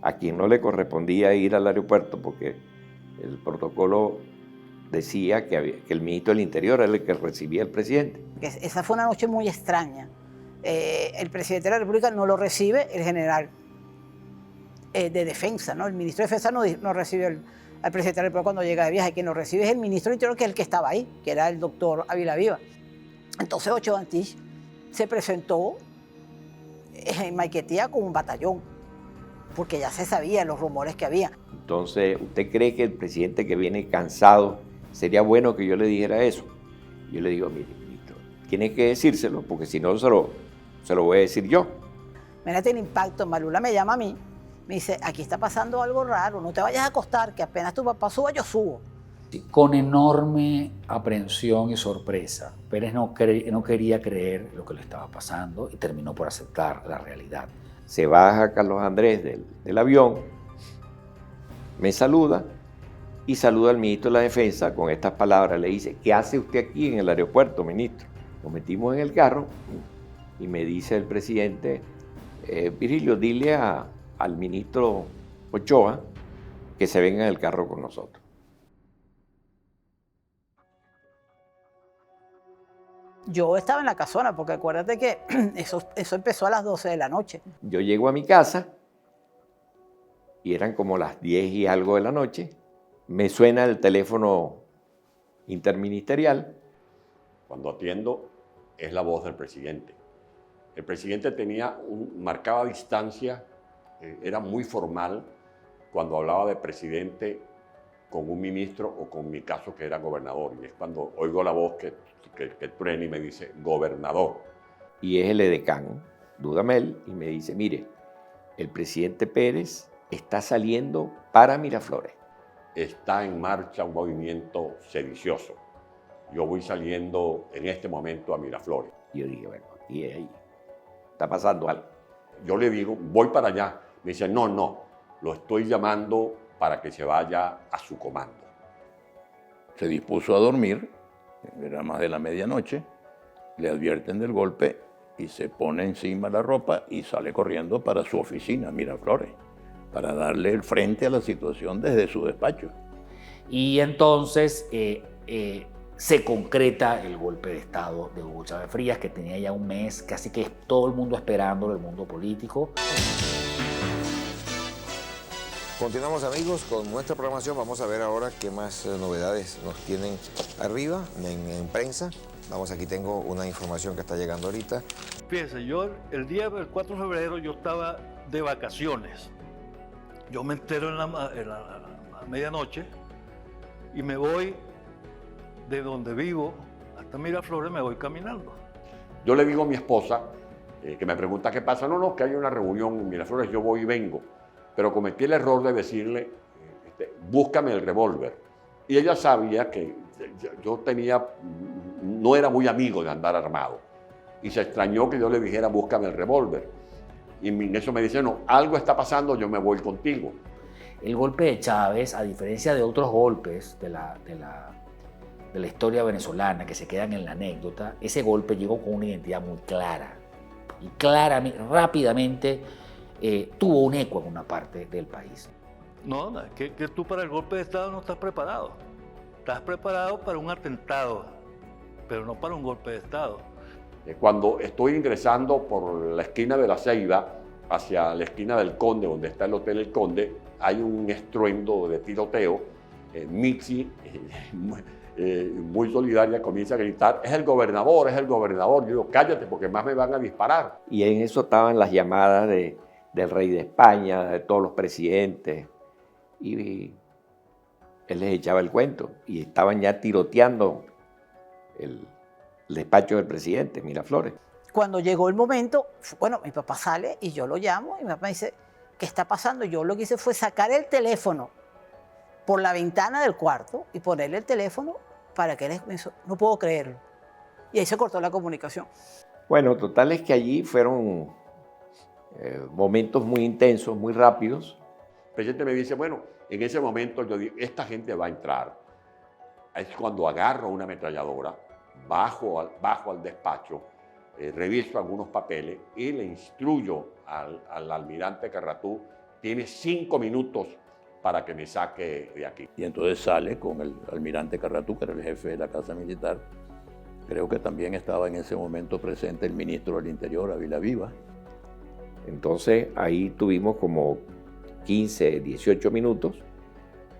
[SPEAKER 8] a quien no le correspondía ir al aeropuerto porque el protocolo decía que el ministro del Interior era el que recibía al presidente.
[SPEAKER 7] Esa fue una noche muy extraña. El presidente de la República no lo recibe el general de Defensa, ¿no? El ministro de Defensa no recibe al presidente de la República cuando llega de viaje. Quien lo recibe es el ministro del Interior, que es el que estaba ahí, que era el doctor Ávila Viva. Entonces Ochoa Antich se presentó en Maiquetía con un batallón, porque ya se sabía los rumores que había.
[SPEAKER 8] Entonces, ¿usted cree que el presidente que viene cansado, sería bueno que yo le dijera eso? Yo le digo, mire, ministro, tiene que decírselo, porque si no se lo voy a decir yo.
[SPEAKER 7] Mírate el impacto. Malula me llama a mí, me dice, aquí está pasando algo raro, no te vayas a acostar, que apenas tu papá suba, yo subo.
[SPEAKER 4] Con enorme aprehensión y sorpresa, Pérez no quería creer lo que le estaba pasando y terminó por aceptar la realidad.
[SPEAKER 8] Se baja Carlos Andrés del avión, me saluda y saluda al ministro de la Defensa con estas palabras. Le dice, ¿qué hace usted aquí en el aeropuerto, ministro? Nos metimos en el carro y me dice el presidente, Virgilio, dile al ministro Ochoa que se venga en el carro con nosotros.
[SPEAKER 7] Yo estaba en la casona, porque acuérdate que eso empezó a las 12 de la noche.
[SPEAKER 8] Yo llego a mi casa y eran como las 10 y algo de la noche. Me suena el teléfono interministerial.
[SPEAKER 6] Cuando atiendo, es la voz del presidente. El presidente marcaba distancia, era muy formal cuando hablaba de presidente con un ministro o con mi caso que era gobernador. Y es cuando oigo la voz que truena y me dice gobernador.
[SPEAKER 8] Y es el edecán, Dudamel, y me dice, mire, el presidente Pérez está saliendo para Miraflores.
[SPEAKER 6] Está en marcha un movimiento sedicioso. Yo voy saliendo en este momento a Miraflores.
[SPEAKER 8] Y yo dije, bueno, aquí es ahí. Está pasando algo.
[SPEAKER 6] Yo le digo, voy para allá. Me dice, no, lo estoy llamando para que se vaya a su comando.
[SPEAKER 2] Se dispuso a dormir, era más de la medianoche, le advierten del golpe y se pone encima la ropa y sale corriendo para su oficina, Miraflores, para darle el frente a la situación desde su despacho.
[SPEAKER 4] Y entonces se concreta el golpe de Estado de Hugo Chávez Frías, que tenía ya un mes, casi que todo el mundo esperándolo, el mundo político.
[SPEAKER 14] Continuamos, amigos, con nuestra programación. Vamos a ver ahora qué más novedades nos tienen arriba en prensa. Vamos, aquí tengo una información que está llegando ahorita.
[SPEAKER 13] Fíjense, yo el día del 4 de febrero yo estaba de vacaciones. Yo me entero en la medianoche y me voy de donde vivo hasta Miraflores, me voy caminando.
[SPEAKER 6] Yo le digo a mi esposa, que me pregunta qué pasa, no, que hay una reunión en Miraflores, yo voy y vengo. Pero cometí el error de decirle, búscame el revólver. Y ella sabía que yo no era muy amigo de andar armado. Y se extrañó que yo le dijera, búscame el revólver. Y en eso me dice, no, algo está pasando, yo me voy contigo.
[SPEAKER 4] El golpe de Chávez, a diferencia de otros golpes de la historia venezolana que se quedan en la anécdota, ese golpe llegó con una identidad muy clara. Y claramente, rápidamente, tuvo un eco en una parte del país.
[SPEAKER 13] No, que tú para el golpe de Estado no estás preparado. Estás preparado para un atentado, pero no para un golpe de Estado.
[SPEAKER 6] Cuando estoy ingresando por la esquina de la Ceiba hacia la esquina del Conde, donde está el Hotel El Conde, hay un estruendo de tiroteo. Mitzi, muy solidaria, comienza a gritar, es el gobernador, es el gobernador. Yo digo, cállate porque más me van a disparar.
[SPEAKER 8] Y en eso estaban las llamadas del rey de España, de todos los presidentes. Y él les echaba el cuento y estaban ya tiroteando el despacho del presidente, Miraflores.
[SPEAKER 7] Cuando llegó el momento, bueno, mi papá sale y yo lo llamo y mi papá dice, ¿qué está pasando? Yo lo que hice fue sacar el teléfono por la ventana del cuarto y ponerle el teléfono para que él pensó, no puedo creerlo. Y ahí se cortó la comunicación.
[SPEAKER 8] Bueno, total es que allí fueron momentos muy intensos, muy rápidos.
[SPEAKER 6] El presidente me dice, bueno, en ese momento yo digo, esta gente va a entrar. Es cuando agarro una ametralladora, bajo al despacho, reviso algunos papeles y le instruyo al almirante Carratú, tiene 5 minutos para que me saque de aquí.
[SPEAKER 2] Y entonces sale con el almirante Carratú, que era el jefe de la Casa Militar. Creo que también estaba en ese momento presente el ministro del Interior, Ávila Viva.
[SPEAKER 8] Entonces ahí tuvimos como 15, 18 minutos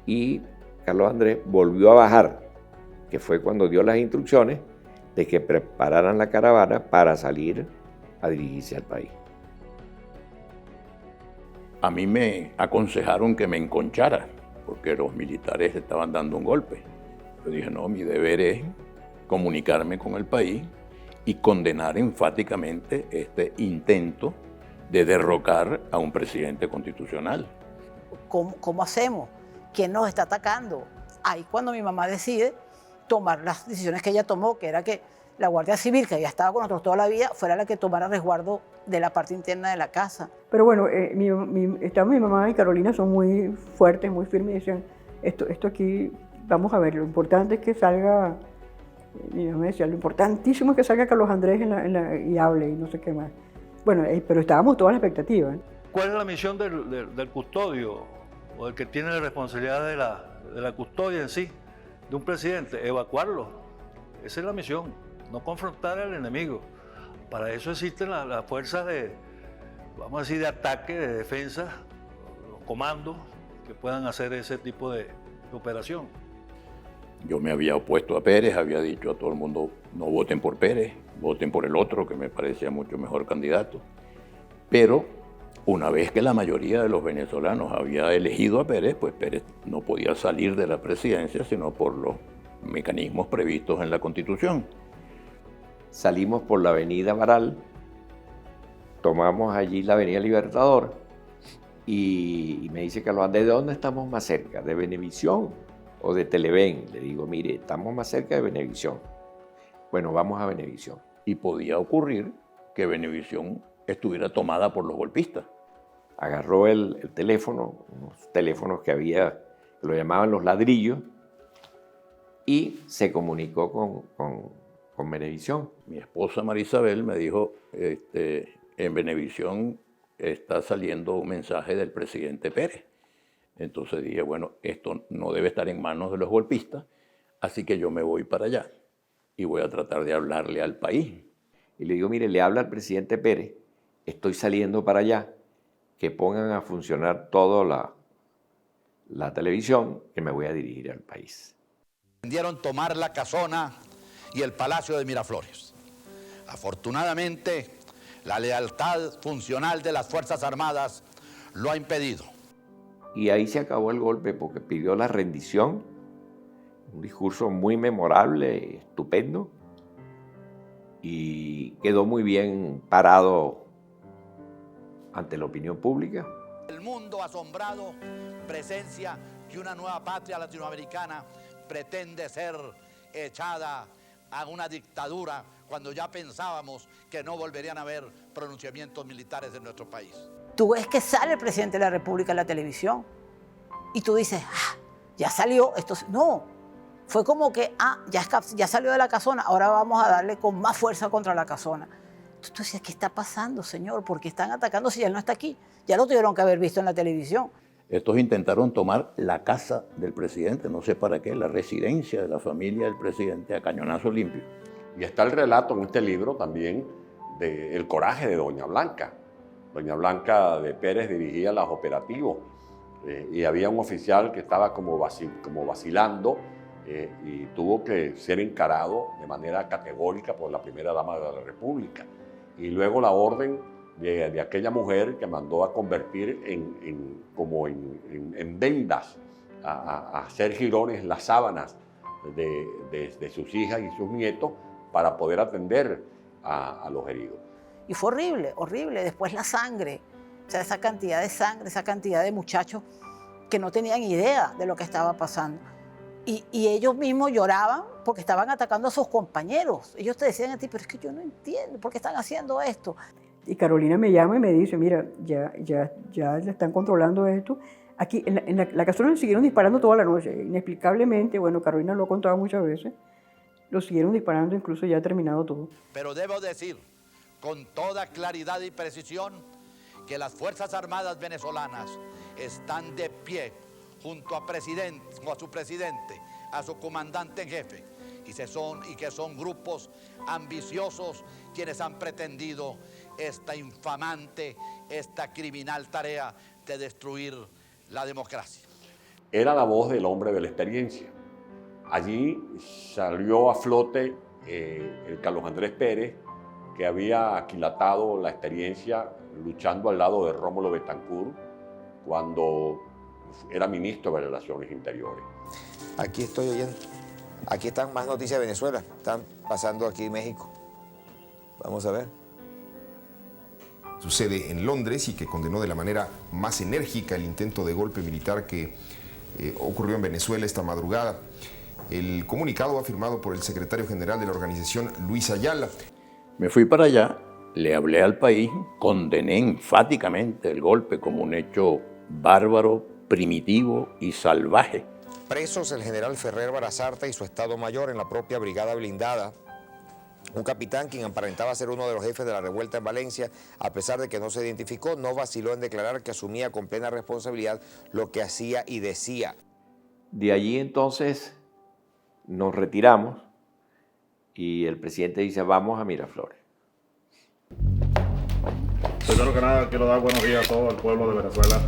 [SPEAKER 8] y Carlos Andrés volvió a bajar, que fue cuando dio las instrucciones de que prepararan la caravana para salir a dirigirse al país.
[SPEAKER 2] A mí me aconsejaron que me enconchara, porque los militares estaban dando un golpe. Yo dije, no, mi deber es comunicarme con el país y condenar enfáticamente este intento de derrocar a un presidente constitucional.
[SPEAKER 7] ¿Cómo hacemos? ¿Quién nos está atacando? Ahí cuando mi mamá decide tomar las decisiones que ella tomó, que era que la Guardia Civil, que había estado con nosotros toda la vida, fuera la que tomara resguardo de la parte interna de la casa.
[SPEAKER 5] Pero bueno, mi mamá y Carolina son muy fuertes, muy firmes y decían, esto aquí, vamos a ver, lo importante es que salga, mi mamá decía, lo importantísimo es que salga Carlos Andrés y hable y no sé qué más. Bueno, pero estábamos todas las expectativas.
[SPEAKER 13] ¿Cuál es la misión del custodio o del que tiene la responsabilidad de la custodia en sí, de un presidente? Evacuarlo. Esa es la misión, no confrontar al enemigo. Para eso existen las fuerzas vamos a decir, de ataque, de defensa, los comandos que puedan hacer ese tipo de operación.
[SPEAKER 2] Yo me había opuesto a Pérez, había dicho a todo el mundo, no voten por Pérez, voten por el otro, que me parecía mucho mejor candidato. Pero una vez que la mayoría de los venezolanos había elegido a Pérez, pues Pérez no podía salir de la presidencia sino por los mecanismos previstos en la Constitución.
[SPEAKER 8] Salimos por la avenida Baral, tomamos allí la avenida Libertador y me dice Carlos Andrés, ¿de dónde estamos más cerca? ¿De Venevisión o de Televen? Le digo, mire, estamos más cerca de Venevisión. Bueno, vamos a Venevisión.
[SPEAKER 2] Y podía ocurrir que Venevisión estuviera tomada por los golpistas.
[SPEAKER 8] Agarró el teléfono, unos teléfonos que había, que lo llamaban los ladrillos, y se comunicó con Venevisión.
[SPEAKER 2] Mi esposa Marisabel me dijo, en Venevisión está saliendo un mensaje del presidente Pérez. Entonces dije, bueno, esto no debe estar en manos de los golpistas, así que yo me voy para allá y voy a tratar de hablarle al país.
[SPEAKER 8] Y le digo, mire, le habla al presidente Pérez, estoy saliendo para allá, que pongan a funcionar toda la televisión, que me voy a dirigir al país.
[SPEAKER 15] Pretendieron tomar la casona y el Palacio de Miraflores. Afortunadamente, la lealtad funcional de las Fuerzas Armadas lo ha impedido.
[SPEAKER 8] Y ahí se acabó el golpe porque pidió la rendición, un discurso muy memorable, estupendo, y quedó muy bien parado ante la opinión pública.
[SPEAKER 15] El mundo asombrado presencia que una nueva patria latinoamericana pretende ser echada a una dictadura cuando ya pensábamos que no volverían a haber pronunciamientos militares en nuestro país.
[SPEAKER 7] Tú ves que sale el presidente de la República en la televisión y tú dices, ya salió, esto no. Fue como que, ya salió de la casona, ahora vamos a darle con más fuerza contra la casona. Tú decías, ¿qué está pasando, señor? ¿Por qué están atacando si él no está aquí? Ya lo tuvieron que haber visto en la televisión.
[SPEAKER 2] Estos intentaron tomar la casa del presidente, no sé para qué, la residencia de la familia del presidente a cañonazo limpio.
[SPEAKER 6] Y está el relato en este libro también del coraje de Doña Blanca. Doña Blanca de Pérez dirigía los operativos y había un oficial que estaba como vacilando y tuvo que ser encarado de manera categórica por la primera dama de la República. Y luego la orden de aquella mujer que mandó a convertir en vendas a hacer jirones las sábanas de sus hijas y sus nietos para poder atender a los heridos.
[SPEAKER 7] Y fue horrible, horrible. Después la sangre, o sea, esa cantidad de sangre, esa cantidad de muchachos que no tenían idea de lo que estaba pasando. Y ellos mismos lloraban porque estaban atacando a sus compañeros. Ellos te decían a ti, pero es que yo no entiendo por qué están haciendo esto.
[SPEAKER 5] Y Carolina me llama y me dice, mira, ya le están controlando esto. Aquí en la casona le siguieron disparando toda la noche. Inexplicablemente, bueno, Carolina lo ha contado muchas veces, lo siguieron disparando, incluso ya ha terminado todo.
[SPEAKER 15] Pero debo decir con toda claridad y precisión que las Fuerzas Armadas venezolanas están de pie junto a su presidente, a su comandante en jefe, y que son grupos ambiciosos quienes han pretendido esta infamante, esta criminal tarea de destruir la democracia.
[SPEAKER 6] Era la voz del hombre de la experiencia. Allí salió a flote el Carlos Andrés Pérez, que había aquilatado la experiencia luchando al lado de Rómulo Betancourt cuando era ministro de Relaciones Interiores.
[SPEAKER 14] Aquí estoy oyendo. Aquí están más noticias de Venezuela. Están pasando aquí en México. Vamos a ver.
[SPEAKER 16] Sucede en Londres y que condenó de la manera más enérgica el intento de golpe militar que ocurrió en Venezuela esta madrugada. El comunicado firmado por el secretario general de la organización, Luis Ayala.
[SPEAKER 2] Me fui para allá, le hablé al país, condené enfáticamente el golpe como un hecho bárbaro, primitivo y salvaje.
[SPEAKER 14] Presos el general Ferrer Barazarta y su Estado Mayor en la propia brigada blindada. Un capitán, quien aparentaba ser uno de los jefes de la revuelta en Valencia, a pesar de que no se identificó, no vaciló en declarar que asumía con plena responsabilidad lo que hacía y decía.
[SPEAKER 8] De allí entonces nos retiramos y el presidente dice, vamos a Miraflores.
[SPEAKER 17] Primero que nada, quiero dar buenos días a todo el pueblo de Venezuela.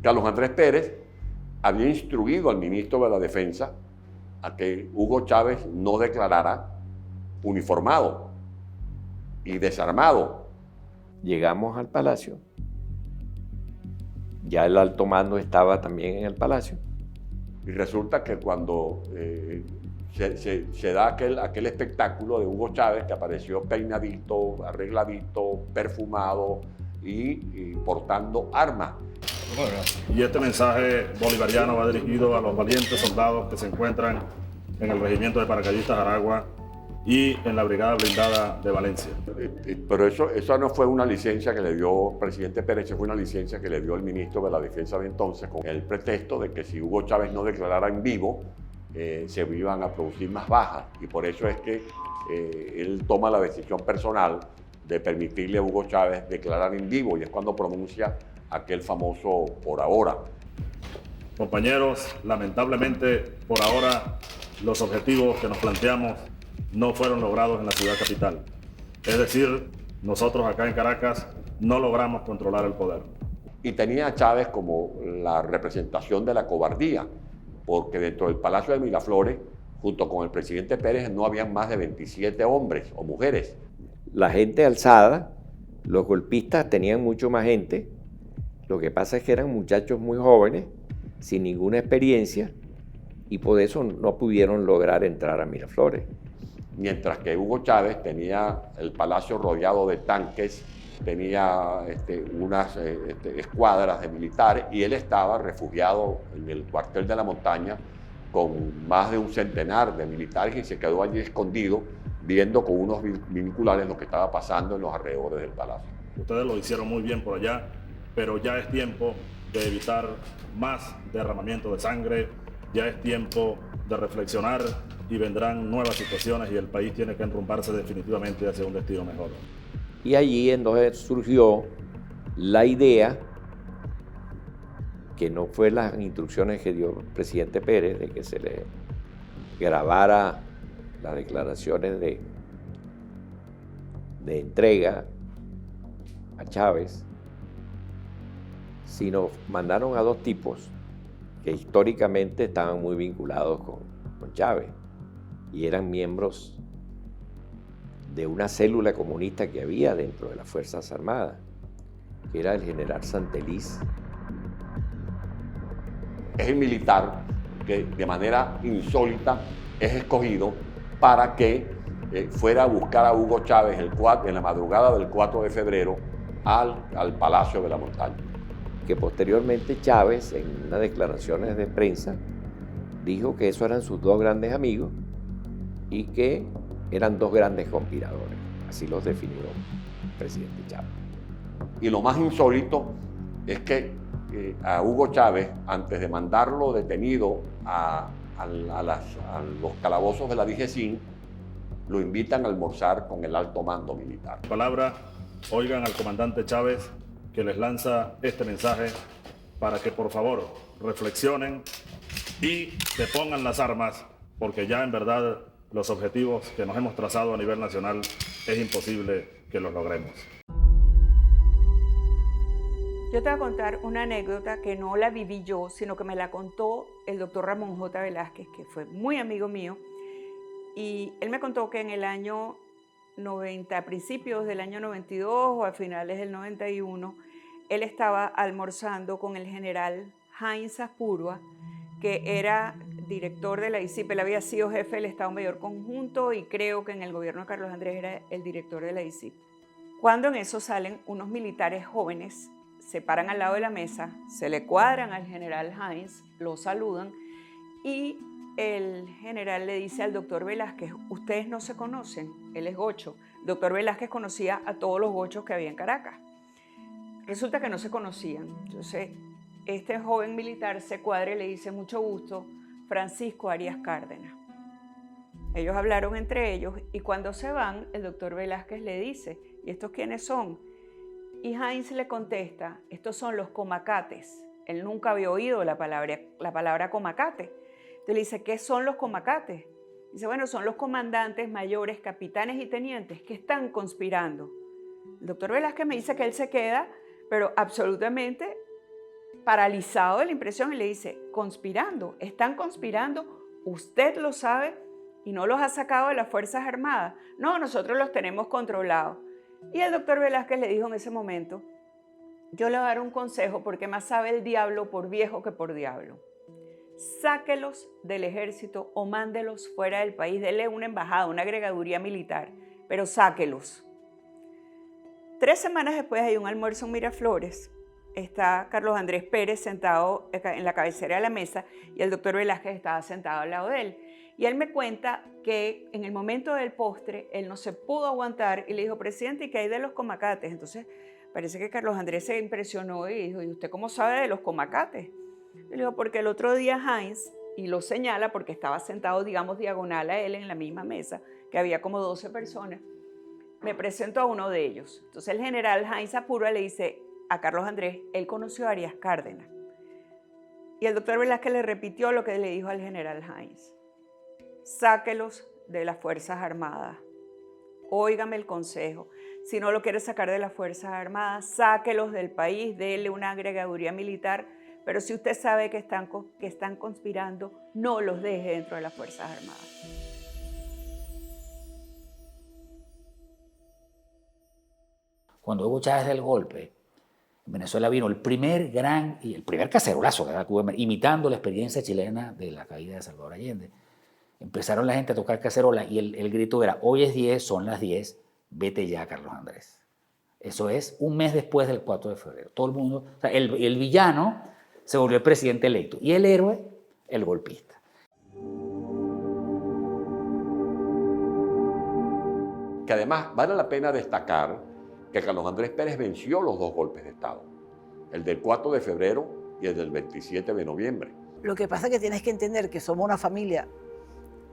[SPEAKER 6] Carlos Andrés Pérez había instruido al ministro de la Defensa a que Hugo Chávez no declarara uniformado y desarmado.
[SPEAKER 8] Llegamos al palacio. Ya el alto mando estaba también en el palacio.
[SPEAKER 6] Y resulta que cuando se da aquel espectáculo de Hugo Chávez, que apareció peinadito, arregladito, perfumado y portando armas.
[SPEAKER 17] Y este mensaje bolivariano va dirigido a los valientes soldados que se encuentran en el regimiento de paracaidistas Aragua y en la brigada blindada de Valencia.
[SPEAKER 6] Pero eso no fue una licencia que le dio el presidente Pérez, fue una licencia que le dio el ministro de la Defensa de entonces, con el pretexto de que si Hugo Chávez no declarara en vivo, se iban a producir más bajas. Y por eso es que él toma la decisión personal de permitirle a Hugo Chávez declarar en vivo, y es cuando pronuncia aquel famoso por ahora.
[SPEAKER 17] Compañeros, lamentablemente por ahora los objetivos que nos planteamos no fueron logrados en la ciudad capital. Es decir, nosotros acá en Caracas no logramos controlar el poder.
[SPEAKER 6] Y tenía a Chávez como la representación de la cobardía, porque dentro del Palacio de Miraflores, junto con el presidente Pérez, no habían más de 27 hombres o mujeres.
[SPEAKER 8] La gente alzada, los golpistas tenían mucho más gente. Lo que pasa es que eran muchachos muy jóvenes, sin ninguna experiencia, y por eso no pudieron lograr entrar a Miraflores.
[SPEAKER 6] Mientras que Hugo Chávez tenía el palacio rodeado de tanques, tenía unas escuadras de militares, y él estaba refugiado en el cuartel de la montaña con más de un centenar de militares, y se quedó allí escondido viendo con unos vinculares lo que estaba pasando en los alrededores del palacio.
[SPEAKER 17] Ustedes lo hicieron muy bien por allá, pero ya es tiempo de evitar más derramamiento de sangre, ya es tiempo de reflexionar y vendrán nuevas situaciones y el país tiene que enrumbarse definitivamente hacia un destino mejor.
[SPEAKER 8] Y allí entonces surgió la idea, que no fue las instrucciones que dio el presidente Pérez, de que se le grabara las declaraciones de entrega a Chávez, sino mandaron a dos tipos que históricamente estaban muy vinculados con Chávez y eran miembros de una célula comunista que había dentro de las Fuerzas Armadas. era el general Santeliz.
[SPEAKER 6] Es el militar que de manera insólita es escogido para que fuera a buscar a Hugo Chávez en la madrugada del 4 de febrero al Palacio de la Montaña.
[SPEAKER 8] Que posteriormente Chávez, en unas declaraciones de prensa, dijo que esos eran sus dos grandes amigos y que eran dos grandes conspiradores. Así los definió el presidente Chávez.
[SPEAKER 6] Y lo más insólito es que a Hugo Chávez, antes de mandarlo detenido a los calabozos de la DGCIN, lo invitan a almorzar con el alto mando militar.
[SPEAKER 17] Palabra, oigan al comandante Chávez que les lanza este mensaje para que por favor reflexionen y se pongan las armas, porque ya en verdad los objetivos que nos hemos trazado a nivel nacional es imposible que los logremos.
[SPEAKER 18] Yo te voy a contar una anécdota que no la viví yo, sino que me la contó el doctor Ramón J. Velázquez, que fue muy amigo mío, y él me contó que en el año 90, a principios del año 92 o a finales del 91, él estaba almorzando con el general Heinz Asprua, que era director de la ICIP. Él había sido jefe del Estado Mayor Conjunto y creo que en el gobierno de Carlos Andrés era el director de la ICIP. Cuando en eso salen unos militares jóvenes, se paran al lado de la mesa, se le cuadran al general Heinz, lo saludan y el general le dice al doctor Velázquez, ustedes no se conocen, él es gocho. El doctor Velázquez conocía a todos los gochos que había en Caracas. Resulta que no se conocían. Entonces, este joven militar se cuadra y le dice, mucho gusto, Francisco Arias Cárdenas. Ellos hablaron entre ellos y cuando se van, el doctor Velázquez le dice, ¿y estos quiénes son? Y Heinz le contesta, estos son los comacates. Él nunca había oído la palabra comacate. Entonces le dice, ¿qué son los comacates? Dice, bueno, son los comandantes mayores, capitanes y tenientes que están conspirando. El doctor Velázquez me dice que él se queda, pero absolutamente paralizado de la impresión y le dice, conspirando, están conspirando, usted lo sabe y no los ha sacado de las Fuerzas Armadas. No, nosotros los tenemos controlados. Y el doctor Velázquez le dijo en ese momento, yo le voy a dar un consejo porque más sabe el diablo por viejo que por diablo. Sáquelos del ejército o mándelos fuera del país, dele una embajada, una agregaduría militar, pero sáquelos. 3 semanas después hay un almuerzo en Miraflores, está Carlos Andrés Pérez sentado en la cabecera de la mesa y el doctor Velázquez estaba sentado al lado de él. Y él me cuenta que en el momento del postre, él no se pudo aguantar y le dijo, presidente, ¿y qué hay de los comacates? Entonces, parece que Carlos Andrés se impresionó y dijo, ¿y usted cómo sabe de los comacates? Y le dijo, porque el otro día Heinz, y lo señala porque estaba sentado, digamos, diagonal a él en la misma mesa, que había como 12 personas, me presentó a uno de ellos. Entonces el general Heinz Asprua le dice a Carlos Andrés, él conoció a Arias Cárdenas. Y el doctor Velázquez le repitió lo que le dijo al general Heinz. Sáquelos de las Fuerzas Armadas. Óigame el consejo. Si no lo quiere sacar de las Fuerzas Armadas, sáquelos del país, déle una agregaduría militar. Pero si usted sabe que están conspirando, no los deje dentro de las Fuerzas Armadas.
[SPEAKER 4] Cuando Hugo Chávez del golpe, en Venezuela vino el primer cacerolazo, imitando la experiencia chilena de la caída de Salvador Allende. Empezaron la gente a tocar cacerola y el grito era, hoy es 10, son las 10, vete ya, Carlos Andrés. Eso es un mes después del 4 de febrero. Todo el mundo, o sea, el villano se volvió el presidente electo y el héroe, el golpista.
[SPEAKER 6] Que además vale la pena destacar que Carlos Andrés Pérez venció los 2 golpes de Estado, el del 4 de febrero y el del 27 de noviembre.
[SPEAKER 7] Lo que pasa es que tienes que entender que somos una familia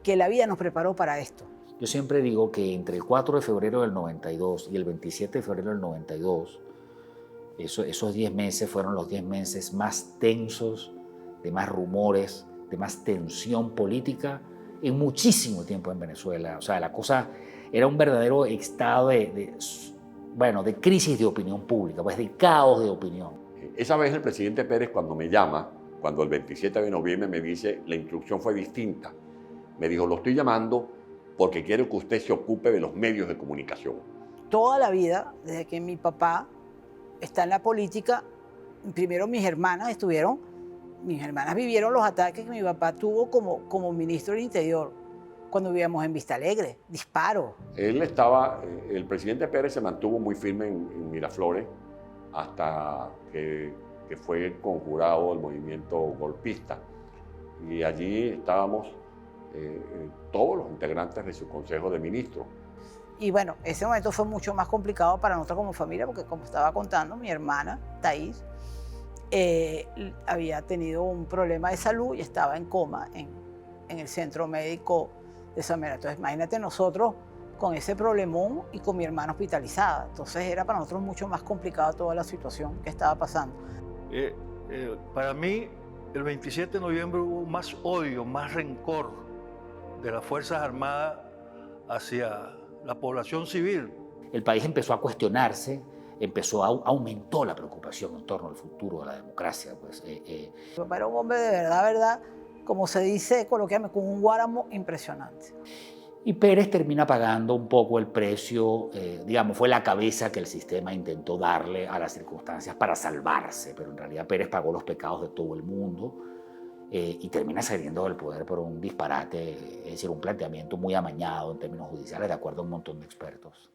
[SPEAKER 7] que la vida nos preparó para esto.
[SPEAKER 4] Yo siempre digo que entre el 4 de febrero del 92 y el 27 de febrero del 92, esos 10 meses fueron los 10 meses más tensos, de más rumores, de más tensión política en muchísimo tiempo en Venezuela. O sea, la cosa era un verdadero estado de crisis de opinión pública, pues de caos de opinión.
[SPEAKER 6] Esa vez el presidente Pérez cuando me llama, cuando el 27 de noviembre me dice, la instrucción fue distinta. Me dijo, lo estoy llamando porque quiero que usted se ocupe de los medios de comunicación.
[SPEAKER 7] Toda la vida, desde que mi papá está en la política, primero mis hermanas vivieron los ataques que mi papá tuvo como ministro del Interior, cuando vivíamos en Vista Alegre, disparos.
[SPEAKER 6] El presidente Pérez se mantuvo muy firme en Miraflores hasta que fue conjurado el movimiento golpista. Y allí estábamos todos los integrantes de su Consejo de Ministros.
[SPEAKER 7] Y bueno, ese momento fue mucho más complicado para nosotros como familia, porque como estaba contando, mi hermana, Thaís, había tenido un problema de salud y estaba en coma en el centro médico de San Miguel. Entonces, imagínate nosotros con ese problemón y con mi hermana hospitalizada. Entonces, era para nosotros mucho más complicado toda la situación que estaba pasando.
[SPEAKER 13] Para mí, el 27 de noviembre hubo más odio, más rencor de las Fuerzas Armadas hacia la población civil.
[SPEAKER 4] El país empezó a cuestionarse, aumentó la preocupación en torno al futuro de la democracia. Pues,
[SPEAKER 7] Mi papá era un hombre de verdad, como se dice coloquialmente, con un guáramo impresionante.
[SPEAKER 4] Y Pérez termina pagando un poco el precio, fue la cabeza que el sistema intentó darle a las circunstancias para salvarse, pero en realidad Pérez pagó los pecados de todo el mundo y termina saliendo del poder por un disparate, es decir, un planteamiento muy amañado en términos judiciales, de acuerdo a un montón de expertos.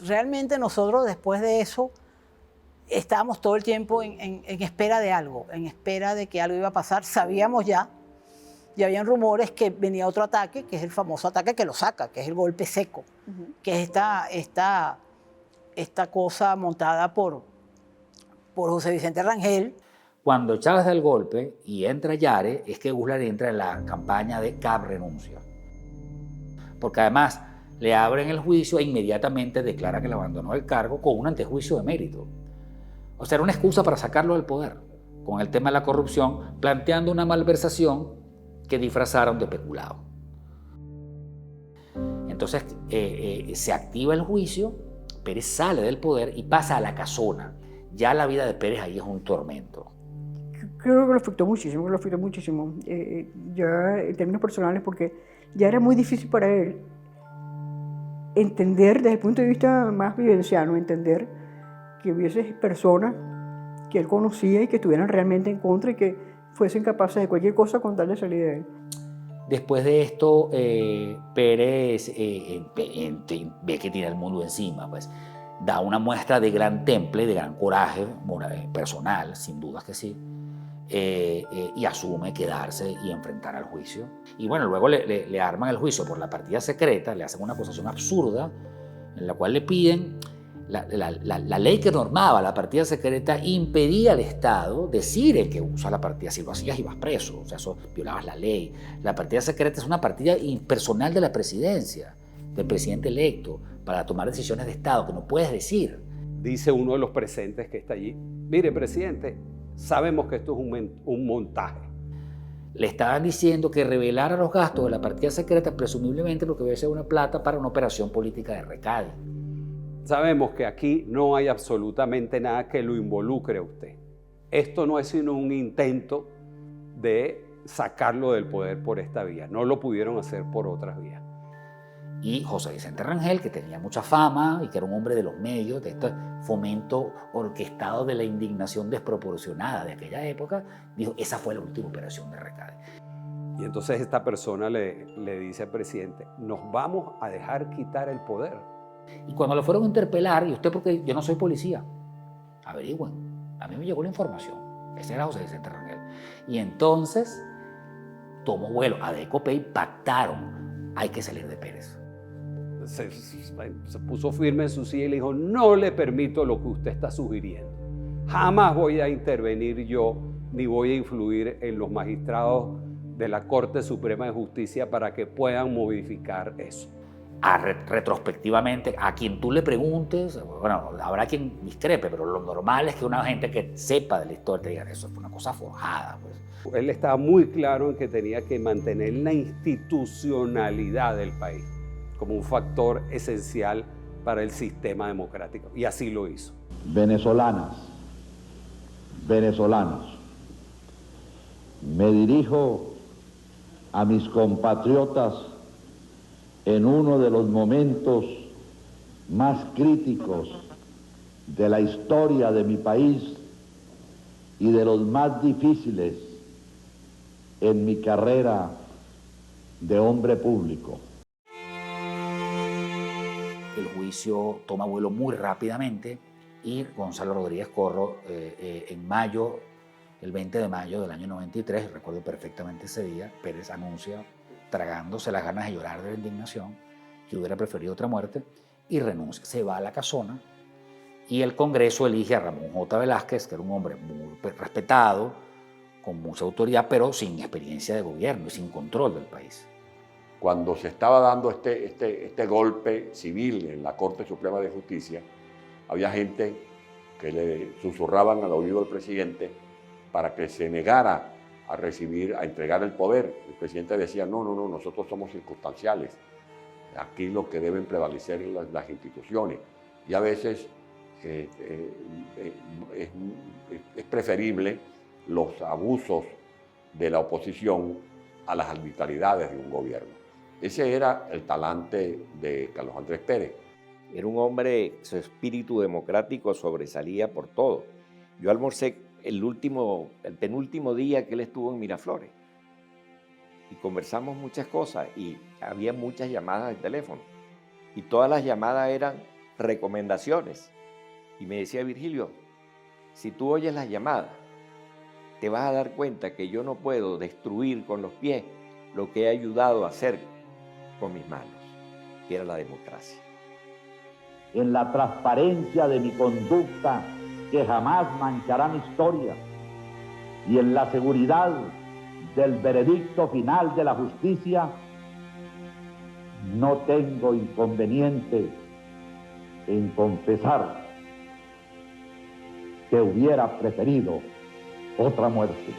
[SPEAKER 7] Realmente nosotros después de eso estábamos todo el tiempo en espera de algo, en espera de que algo iba a pasar. Sabíamos ya habían rumores que venía otro ataque, que es el famoso ataque que lo saca, que es el golpe seco, que es esta cosa montada por José Vicente Rangel.
[SPEAKER 4] Cuando Chávez da el golpe y entra Yare, es que Guslar entra en la campaña de Cab renuncia. Porque además le abren el juicio e inmediatamente declara que le abandonó el cargo con un antejuicio de mérito. O sea, era una excusa para sacarlo del poder, con el tema de la corrupción, planteando una malversación que disfrazaron de peculado. Entonces se activa el juicio, Pérez sale del poder y pasa a la casona. Ya la vida de Pérez ahí es un tormento.
[SPEAKER 5] Creo que lo afectó muchísimo, ya en términos personales, porque ya era muy difícil para él entender, desde el punto de vista más vivenciano, entender que hubiese personas que él conocía y que estuvieran realmente en contra y que fuesen capaces de cualquier cosa con tal de salir de él.
[SPEAKER 4] Después de esto, Pérez ve que tiene el mundo encima, pues da una muestra de gran temple, de gran coraje personal, sin dudas que sí, y asume quedarse y enfrentar al juicio. Y bueno, luego le arman el juicio por la partida secreta, le hacen una acusación absurda en la cual le piden. La ley que normaba la partida secreta impedía al Estado decir en qué usa la partida. Si lo hacías ibas preso, o sea, eso violabas la ley. La partida secreta es una partida impersonal de la presidencia, del presidente electo, para tomar decisiones de Estado que no puedes decir.
[SPEAKER 9] Dice uno de los presentes que está allí: mire, presidente, sabemos que esto es un montaje.
[SPEAKER 4] Le estaban diciendo que revelara los gastos de la partida secreta, presumiblemente porque debe ser una plata para una operación política de Recade.
[SPEAKER 9] Sabemos que aquí no hay absolutamente nada que lo involucre a usted. Esto no es sino un intento de sacarlo del poder por esta vía. No lo pudieron hacer por otras vías.
[SPEAKER 4] Y José Vicente Rangel, que tenía mucha fama y que era un hombre de los medios, de este fomento orquestado de la indignación desproporcionada de aquella época, dijo: esa fue la última operación de Recade.
[SPEAKER 9] Y entonces esta persona le dice al presidente: nos vamos a dejar quitar el poder.
[SPEAKER 4] Y cuando lo fueron a interpelar, y usted, porque yo no soy policía, averigüen, a mí me llegó la información, ese era José Vicente Rangel. Y entonces tomó vuelo a Adecope y pactaron: hay que salir de Pérez.
[SPEAKER 9] Se puso firme en su silla y le dijo: no le permito lo que usted está sugiriendo. Jamás voy a intervenir yo, ni voy a influir en los magistrados de la Corte Suprema de Justicia para que puedan modificar eso.
[SPEAKER 4] Retrospectivamente, a quien tú le preguntes, bueno, habrá quien discrepe, pero lo normal es que una gente que sepa de la historia te diga: eso fue una cosa forjada. Pues.
[SPEAKER 9] Él estaba muy claro en que tenía que mantener la institucionalidad del país como un factor esencial para el sistema democrático, y así lo hizo.
[SPEAKER 1] Venezolanas, venezolanos, me dirijo a mis compatriotas en uno de los momentos más críticos de la historia de mi país y de los más difíciles en mi carrera de hombre público.
[SPEAKER 4] El juicio toma vuelo muy rápidamente y Gonzalo Rodríguez Corro, en mayo, el 20 de mayo del año 93, recuerdo perfectamente ese día, Pérez anuncia, tragándose las ganas de llorar de la indignación, que hubiera preferido otra muerte, y renuncia. Se va a la casona y el Congreso elige a Ramón J. Velázquez, que era un hombre muy respetado, con mucha autoridad, pero sin experiencia de gobierno y sin control del país.
[SPEAKER 6] Cuando se estaba dando este golpe civil en la Corte Suprema de Justicia, había gente que le susurraban al oído del presidente para que se negara a entregar el poder. El presidente decía, no, nosotros somos circunstanciales. Aquí lo que deben prevalecer las instituciones. Y a veces es preferible los abusos de la oposición a las arbitrariedades de un gobierno. Ese era el talante de Carlos Andrés Pérez.
[SPEAKER 8] Era un hombre, su espíritu democrático sobresalía por todo. Yo almorcé el penúltimo día que él estuvo en Miraflores y conversamos muchas cosas y había muchas llamadas de teléfono y todas las llamadas eran recomendaciones. Y me decía, Virgilio, si tú oyes las llamadas, te vas a dar cuenta que yo no puedo destruir con los pies lo que he ayudado a hacer con mis manos, que era la democracia.
[SPEAKER 1] En la transparencia de mi conducta, que jamás manchará mi historia, y en la seguridad del veredicto final de la justicia, no tengo inconveniente en confesar que hubiera preferido otra muerte.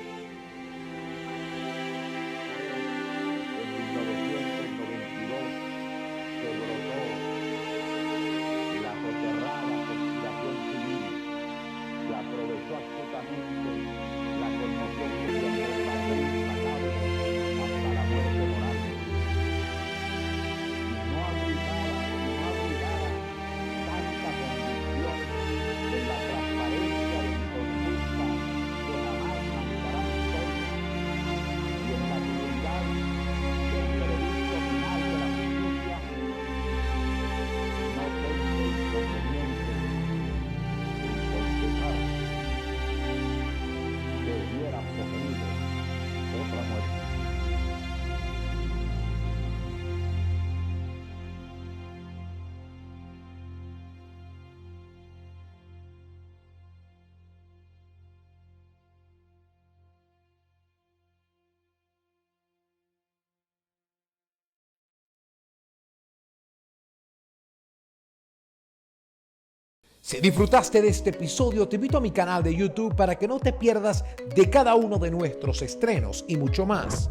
[SPEAKER 19] Si disfrutaste de este episodio, te invito a mi canal de YouTube para que no te pierdas de cada uno de nuestros estrenos y mucho más.